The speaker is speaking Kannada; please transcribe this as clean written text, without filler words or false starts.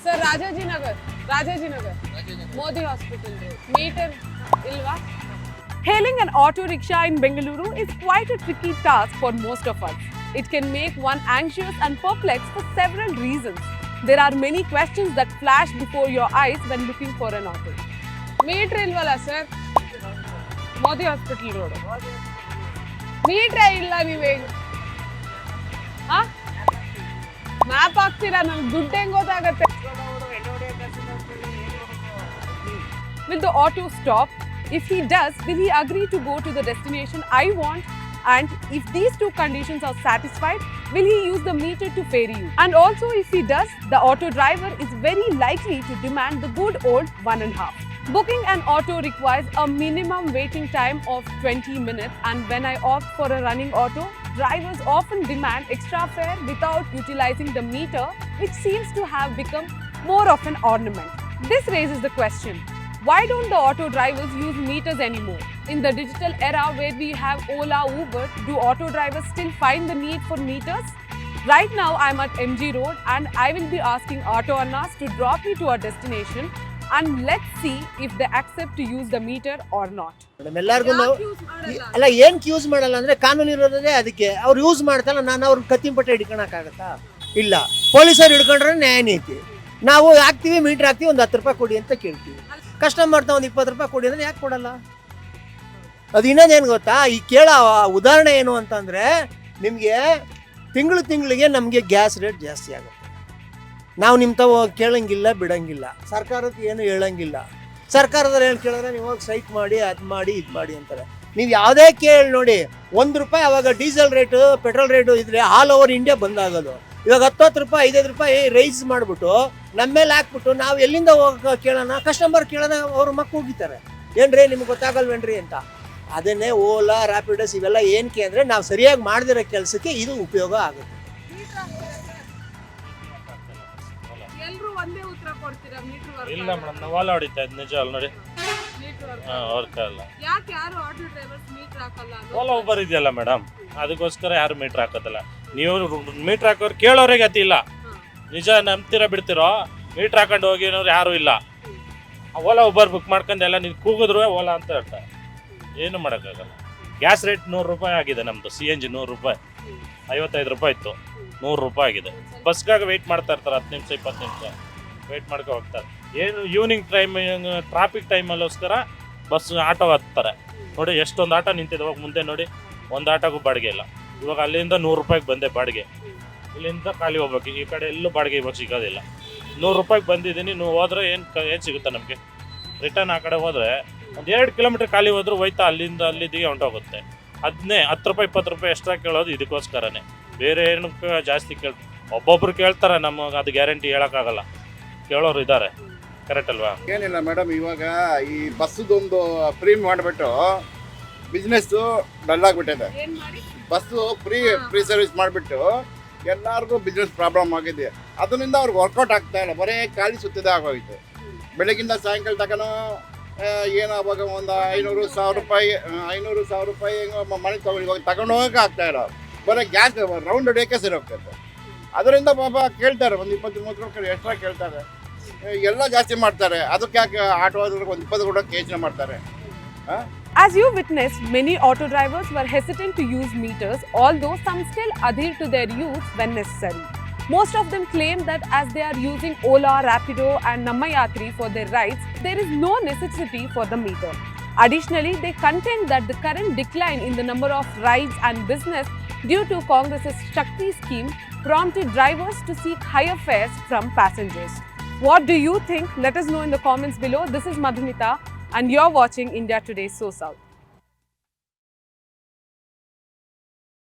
Sir, Rajajinagar, Modi Hospital Road. Meter ilva? Hailing an auto rickshaw in Bengaluru is quite a tricky task for most of us. It can make one anxious and perplexed for several reasons. There are many questions that flash before your eyes when looking for an auto. Meter ilvala sir? Modi Hospital Road. Meter illa nive. Huh? Map ಹಾಕ್ತೀರಾ ನನಗೆ ದುಡ್ಡು ಹೆಂಗ್ ಗೊತ್ತಾಗತ್ತೆ Will the auto stop? If he does, will he agree to go to the destination I want? And if these two conditions are satisfied, will he use the meter to ferry you? And also if he does, the auto driver is very likely to demand the good old 1.5. Booking an auto requires a minimum waiting time of 20 minutes, and when I opt for a running auto, drivers often demand extra fare without utilizing the meter, which seems to have become more of an ornament. This raises the question, why don't the auto drivers use meters anymore? In the digital era where we have Ola, Uber, do auto drivers still find the need for meters? Right now I'm at MG Road and I will be asking auto annas to drop me to our destination, and let's see if they accept to use the meter or not. ಎಲ್ಲರಿಗೂ ಅಲ್ಲ ಏನಕ್ಕೆ ಯೂಸ್ ಮಾಡಲ್ಲ ಅಂದರೆ ಕಾನೂನು ಇರೋದೇ ಅದಕ್ಕೆ. ಅವ್ರು ಯೂಸ್ ಮಾಡ್ತಾರಲ್ಲ, ನಾನು ಅವ್ರಿಗೆ ಕತ್ತಿಂಪಟ್ಟೆ ಹಿಡ್ಕೊಳಕ್ಕಾಗತ್ತಾ? ಇಲ್ಲ. ಪೊಲೀಸರು ಹಿಡ್ಕೊಂಡ್ರೆ ನ್ಯಾಯ ನೀತಿ. ನಾವು ಹಾಕ್ತೀವಿ, ಮೀಟ್ರ್ ಹಾಕ್ತೀವಿ, ಒಂದು 10 ರೂಪಾಯಿ ಕೊಡಿ ಅಂತ ಕೇಳ್ತೀವಿ. ಕಸ್ಟಮರ್ನ ಒಂದು 20 ರೂಪಾಯಿ ಕೊಡಿ ಅಂದರೆ ಯಾಕೆ ಕೊಡಲ್ಲ? ಅದು ಇನ್ನೊಂದೇನು ಗೊತ್ತಾ, ಈ ಕೇಳೋ ಉದಾಹರಣೆ ಏನು ಅಂತಂದರೆ, ನಿಮಗೆ ತಿಂಗಳಿಗೆ ನಮಗೆ ಗ್ಯಾಸ್ ರೇಟ್ ಜಾಸ್ತಿ ಆಗುತ್ತೆ. ನಾವು ನಿಮ್ಮ ತಾವು ಕೇಳಂಗಿಲ್ಲ, ಬಿಡಂಗಿಲ್ಲ. ಸರ್ಕಾರಕ್ಕೆ ಏನು ಹೇಳಂಗಿಲ್ಲ. ಸರ್ಕಾರದವ್ರು ಏನು ಕೇಳಿದ್ರೆ ನೀವು ಹೋಗಿ ಸೈಟ್ ಮಾಡಿ, ಅದು ಮಾಡಿ, ಇದು ಮಾಡಿ ಅಂತಾರೆ. ನೀವು ಯಾವುದೇ ಕೇಳಿ ನೋಡಿ, 1 ರೂಪಾಯಿ ಅವಾಗ ಡೀಸೆಲ್ ರೇಟು, ಪೆಟ್ರೋಲ್ ರೇಟು ಇದ್ರೆ ಆಲ್ ಓವರ್ ಇಂಡಿಯಾ ಬಂದಾಗೋದು. ಇವಾಗ 10 ರೂಪಾಯಿ 5 ರೂಪಾಯಿ ರೈಸ್ ಮಾಡಿಬಿಟ್ಟು ನಮ್ಮ ಮೇಲೆ ಹಾಕ್ಬಿಟ್ಟು ನಾವು ಎಲ್ಲಿಂದ ಹೋಗಿ ಕೇಳೋಣ? ಕಸ್ಟಮರ್ ಕೇಳೋಣ, ಅವ್ರ ಮಕ್ಕಳು ಹೋಗಿತಾರೆ, ಏನ್ರಿ ನಿಮ್ಗೆ ಗೊತ್ತಾಗಲ್ವೇನ್ರಿ ಅಂತ. ಅದನ್ನೇ ಓಲಾ, ರ್ಯಾಪಿಡಸ್ ಇವೆಲ್ಲ ಏನಕ್ಕೆ ಅಂದರೆ ನಾವು ಸರಿಯಾಗಿ ಮಾಡದಿರೋ ಕೆಲಸಕ್ಕೆ ಇದು ಉಪಯೋಗ ಆಗುತ್ತೆ. ಇಲ್ಲ ಮೇಡಮ್, ನಾವು ಓಲಾ ಹೊಡಿತಾ ಇದ್ದು ನಿಜ ಅಲ್ಲ ನೋಡಿ. ವರ್ಕ್ ಅಲ್ಲ. ಓಲಾ ಉಬರ್ ಇದೆಯಲ್ಲ ಮೇಡಮ್, ಅದಕ್ಕೋಸ್ಕರ ಯಾರು ಮೀಟ್ರ್ ಹಾಕೋದಿಲ್ಲ. ನೀವು ಮೀಟ್ರ್ ಹಾಕೋರು ಕೇಳೋರಿಗೆ ಗತಿ ಇಲ್ಲ. ನಿಜ ನಂಬ್ತೀರಾ ಬಿಡ್ತಿರೋ, ಮೀಟ್ರ್ ಹಾಕೊಂಡು ಹೋಗಿ ಅನ್ನೋರು ಯಾರು ಇಲ್ಲ. ಓಲಾ ಉಬರ್ ಬುಕ್ ಮಾಡ್ಕೊಂಡು ಎಲ್ಲ ನೀವು ಕೂಗಿದ್ರು ಓಲಾ ಅಂತ ಹೇಳ್ತಾರೆ. ಏನು ಮಾಡೋಕ್ಕಾಗಲ್ಲ. ಗ್ಯಾಸ್ ರೇಟ್ 100 ರೂಪಾಯಿ ಆಗಿದೆ ನಮ್ಮದು. CNG 100 ರೂಪಾಯಿ, 55 ರೂಪಾಯಿ ಇತ್ತು, 100 ರೂಪಾಯಿ ಆಗಿದೆ. ಬಸ್ಗಾಗಿ ವೆಯ್ಟ್ ಮಾಡ್ತಾ ಇರ್ತಾರೆ 10 ನಿಮಿಷ 20 ನಿಮಿಷ ವೆಯ್ಟ್ ಮಾಡ್ಕೊ ಹೋಗ್ತಾರೆ. ಏನು ಈವ್ನಿಂಗ್ ಟೈಮ್ ಟ್ರಾಫಿಕ್ ಟೈಮಲ್ಲೋಸ್ಕರ ಬಸ್ ಆಟೋ ಹತ್ತಾರೆ ನೋಡಿ. ಎಷ್ಟೊಂದು ಆಟೋ ನಿಂತಿದೆ. ಹೋಗಿ ಮುಂದೆ ನೋಡಿ, ಒಂದು ಆಟೋಗೂ ಬಾಡಿಗೆ ಇಲ್ಲ. ಇವಾಗ ಅಲ್ಲಿಂದ 100 ರೂಪಾಯಿಗೆ ಬಂದೆ ಬಾಡಿಗೆ. ಇಲ್ಲಿಂದ ಖಾಲಿ ಹೋಗ್ಬೇಕು. ಈ ಕಡೆ ಎಲ್ಲೂ ಬಾಡಿಗೆ ಇವಾಗ ಸಿಗೋದಿಲ್ಲ. 100 ರೂಪಾಯಿಗೆ ಬಂದಿದ್ದೀನಿ. ನೀವು ಹೋದ್ರೆ ಏನು ಸಿಗುತ್ತೆ ನಮಗೆ? ರಿಟರ್ನ್ ಆ ಕಡೆ ಹೋದರೆ ಒಂದು 2 ಕಿಲೋಮೀಟ್ರ್ ಖಾಲಿ ಹೋದ್ರೂ ಹೋಯ್ತಾ ಅಲ್ಲಿಂದ ಅಲ್ಲಿದ್ದೀಗೆ ಹೊಂಟೋಗುತ್ತೆ. 10 ರೂಪಾಯಿ 20 ರೂಪಾಯಿ ಎಕ್ಸ್ಟ್ರಾ ಕೇಳೋದು ಇದಕ್ಕೋಸ್ಕರನೇ. ಬೇರೆ ಏನಕ್ಕೆ ಜಾಸ್ತಿ ಒಬ್ಬೊಬ್ರು ಕೇಳ್ತಾರೆ, ನಮಗೆ ಅದು ಗ್ಯಾರಂಟಿ ಹೇಳೋಕ್ಕಾಗಲ್ಲ. ಕೇಳೋರು ಇದ್ದಾರೆ, ಕರೆಕ್ಟ್ ಅಲ್ವಾ? ಏನಿಲ್ಲ ಮೇಡಮ್, ಇವಾಗ ಈ ಬಸ್ಸದೊಂದು ಫ್ರೀ ಮಾಡಿಬಿಟ್ಟು ಬಿಸ್ನೆಸ್ಸು ಡಲ್ ಆಗಿಬಿಟ್ಟಿದೆ. ಬಸ್ಸು ಫ್ರೀ ಸರ್ವಿಸ್ ಮಾಡಿಬಿಟ್ಟು ಎಲ್ಲರಿಗೂ ಬಿಸ್ನೆಸ್ ಪ್ರಾಬ್ಲಮ್ ಆಗಿದೆ. ಅದರಿಂದ ಅವ್ರಿಗೆ ವರ್ಕೌಟ್ ಆಗ್ತಾ ಇಲ್ಲ, ಬರೀ ಖಾಲಿ ಸುತ್ತಿದೆ ಆಗೋಯ್ತು. ಬೆಳಗಿಂದ ಸಾಯಂಕಾಲ ತನಕ ಏನು ಅವಾಗ ಒಂದು 500-1000 ರೂಪಾಯಿ 500-1000 ರೂಪಾಯಿ ಮನೆ ಇವಾಗ ತಗೊಂಡು ಹೋಗೋಕೆ ಆಗ್ತಾ ಇಲ್ಲ. ಬರೀ ಗ್ಯಾಸ್ ರೌಂಡ್ ಹೊಡಿಯೋಕ್ಕೆ ಸರಿ ಹೋಗ್ತೈತೆ. ಅದರಿಂದ ಪಾಪ ಕೇಳ್ತಾರೆ, ಒಂದು 20-30 ರೂಪಾಯಿ ಎಕ್ಸ್ಟ್ರಾ ಕೇಳ್ತಾರೆ. ಎಲ್ಲ ಜಾಸ್ತಿ ಮಾಡ್ತಾರೆ. ಅದಕ್ಕೆ ಯಾಕೆ ಆಟೋ ಆದ್ರೆ ಒಂದು 20 ಕೊಡೋಕೆ ಯೋಚನೆ ಮಾಡ್ತಾರೆ. As you witnessed, many auto drivers were hesitant to use meters, although some still adhere to their use when necessary. Most of them claim that as they are using Ola, Rapido and Nammayatri for their rides, there is no necessity for the meter. Additionally, they contend that the current decline in the number of rides and business due to Congress's Shakti scheme prompted drivers to seek higher fares from passengers. What do you think? Let us know in the comments below. This is Madhumita and you're watching India Today So South.